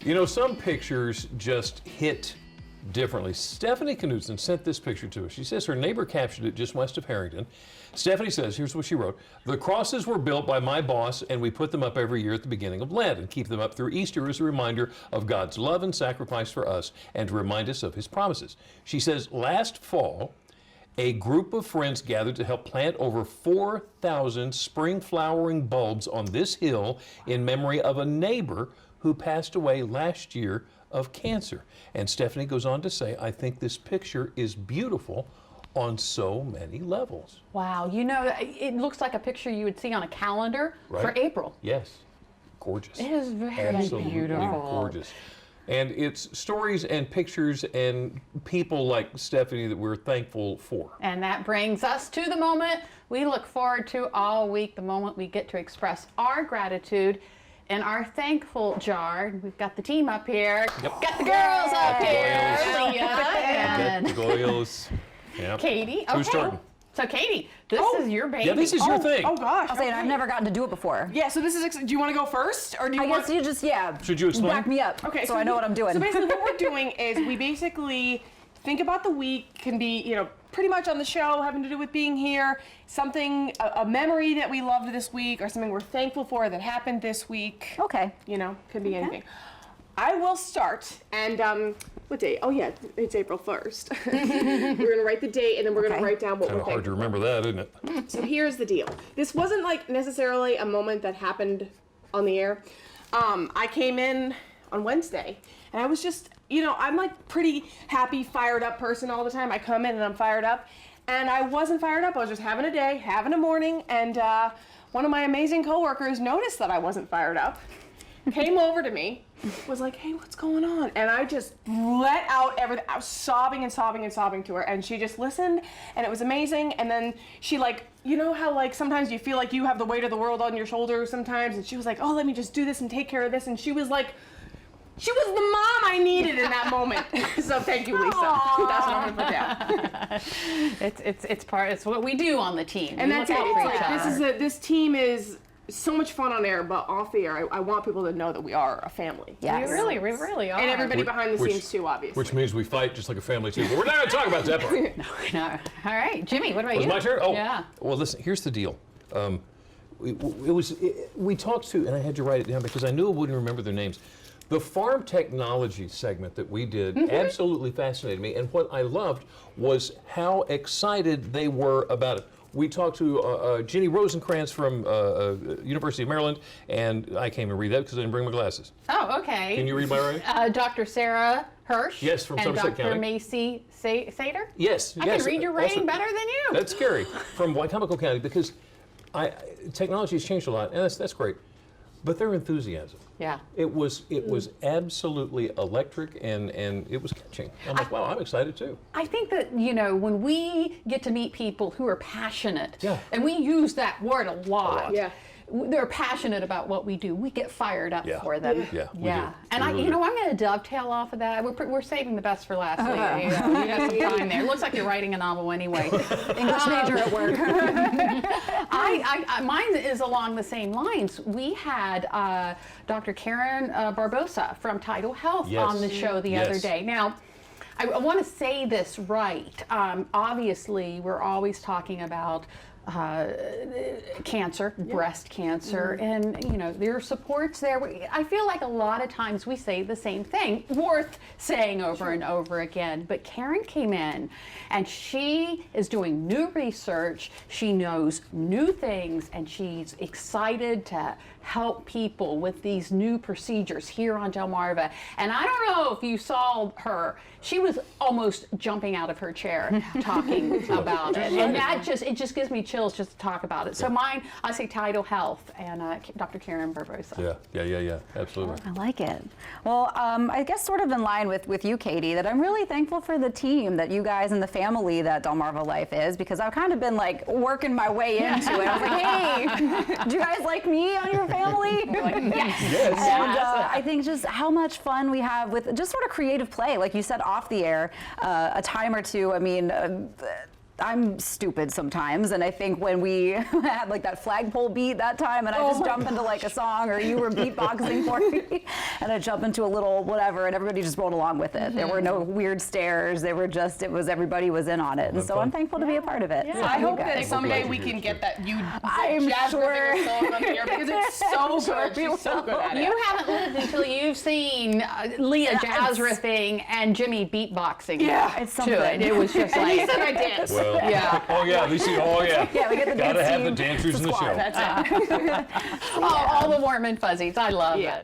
You know, some pictures just hit differently. Stephanie Knudsen sent this picture to us. She says her neighbor captured it just west of Harrington. Stephanie says, here's what she wrote. The crosses were built by my boss, and we put them up every year at the beginning of Lent and keep them up through Easter as a reminder of God's love and sacrifice for us and to remind us of his promises. She says, last fall, a group of friends gathered to help plant over 4,000 spring flowering bulbs on this hill in memory of a neighbor who passed away last year of cancer. And Stephanie goes on to say, I think this picture is beautiful on so many levels. Wow, you know, it looks like a picture you would see on a calendar for April. Yes, gorgeous. It is very Absolutely beautiful. Gorgeous. And it's stories and pictures and people like Stephanie that we're thankful for. And that brings us to the moment we look forward to all week, the moment we get to express our gratitude in our thankful jar. We've got the team up here. Yep. Got the girls up here. Goyles. Leah and Goyles. Yep. Katie. Who's Okay. starting? So Katie, this is your baby. Yeah, this is your thing. Oh gosh. I'll say it, I've never gotten to do it before. Yeah, so this is, do you want to go first? Or do you I want guess you just, Should you explain? back me up so I know what I'm doing. So basically what we're doing is we basically think about the week, can be, you know, pretty much on the show, having to do with being here, something, a memory that we loved this week, or something we're thankful for that happened this week. Okay. You know, could be anything. I will start, and what day? Oh yeah, it's April 1st. We're gonna write the date, and then we're gonna write down what Kind we're of hard to thankful for. remember that, isn't it? So here's the deal. This wasn't like necessarily a moment that happened on the air. I came in on Wednesday and I was just, you know, I'm like pretty happy, fired up person all the time. I come in and I'm fired up, and I wasn't fired up. I was just having a day, having a morning, and one of my amazing coworkers noticed that I wasn't fired up, came over to me, was like, hey, what's going on? And I just let out everything. I was sobbing and sobbing and sobbing to her, and she just listened, and it was amazing. And then she, like, you know how like sometimes you feel like you have the weight of the world on your shoulders sometimes, and she was like, oh, let me just do this and take care of this. And she was like, she was the mom I needed in that moment. So thank you, Lisa. Aww. That's what I'm gonna put down. It's what we do on the team. And We that's look it. out for It's each like, other. this team is so much fun on air, but off the air, I want people to know that we are a family. Yes. We really are. And everybody behind the Which- scenes too, obviously. Which means we fight just like a family too. But we're not going to talk about that part. No. All right, Jimmy, what about Was you? it my turn? Oh, Yeah. Well, listen. Here's the deal. We talked to, and I had to write it down because I knew I wouldn't remember their names. The farm technology segment that we did absolutely fascinated me, and what I loved was how excited they were about it. We talked to Ginny Rosenkrantz from University of Maryland, and I can't even read that because I didn't bring my glasses. Oh, okay. Can you read my writing? Dr. Sarah Hirsch. Yes, from and Somerset Dr. County. Macy Sater. Yes, I yes. can read your writing Also- better than you. That's scary. From Wycomico County, because technology has changed a lot, and that's great. But their enthusiasm. Yeah. It was absolutely electric, and it was catching. I'm like, wow, I'm excited too. I think that, you know, when we get to meet people who are passionate, Yeah. and we use that word a lot. Yeah. They're passionate about what we do. We get fired up Yeah. for them. Yeah, we do. And We really do. I'm going to dovetail off of that. We're saving the best for last. You got some time there. It looks like you're writing a novel anyway. English major at work. Mine is along the same lines. We had Dr. Karen Barbosa from Tidal Health Yes. on the show the Yes. other day. Now, I want to say this right. Obviously, we're always talking about cancer, breast cancer, and you know there are supports there. I feel like a lot of times we say the same thing, worth saying over and over again. But Karen came in, and she is doing new research. She knows new things, and she's excited to help people with these new procedures here on Delmarva. And I don't know if you saw her. She was almost jumping out of her chair talking about it. And that just gives me chills just to talk about it. So mine, I say Tidal Health and Dr. Karen Barbosa. Yeah, absolutely. I like it. Well, I guess sort of in line with you, Katie, that I'm really thankful for the team that you guys and the family that Delmarva Life is, because I've kind of been like working my way into it. I was like, hey, do you guys like me on your family? You're like, yes. Yes. And I think just how much fun we have with just sort of creative play, like you said off the air, a time or two. I mean, I'm stupid sometimes, and I think when we had like that flagpole beat that time, and I just jump into like a song, or you were beatboxing for me, and I jump into a little whatever, and everybody just rolled along with it. There were no weird stares. They were just, everybody was in on it, and so I'm thankful to be a part of it. Yeah. So I you hope that guys. someday we can get that I'm jazz sure. riffing a song on the air because it's so good. She's so good at it. You haven't lived until you've seen Leah jazz riffing and Jimmy beatboxing. Yeah, it's to something. it. It was just And he like, said I dance. Well, Yeah. oh yeah, we see. Oh yeah. Yeah, we get the Gotta dance have the team, dancers in the squad. show. That's it. all the warm and fuzzies. I love Yeah. it.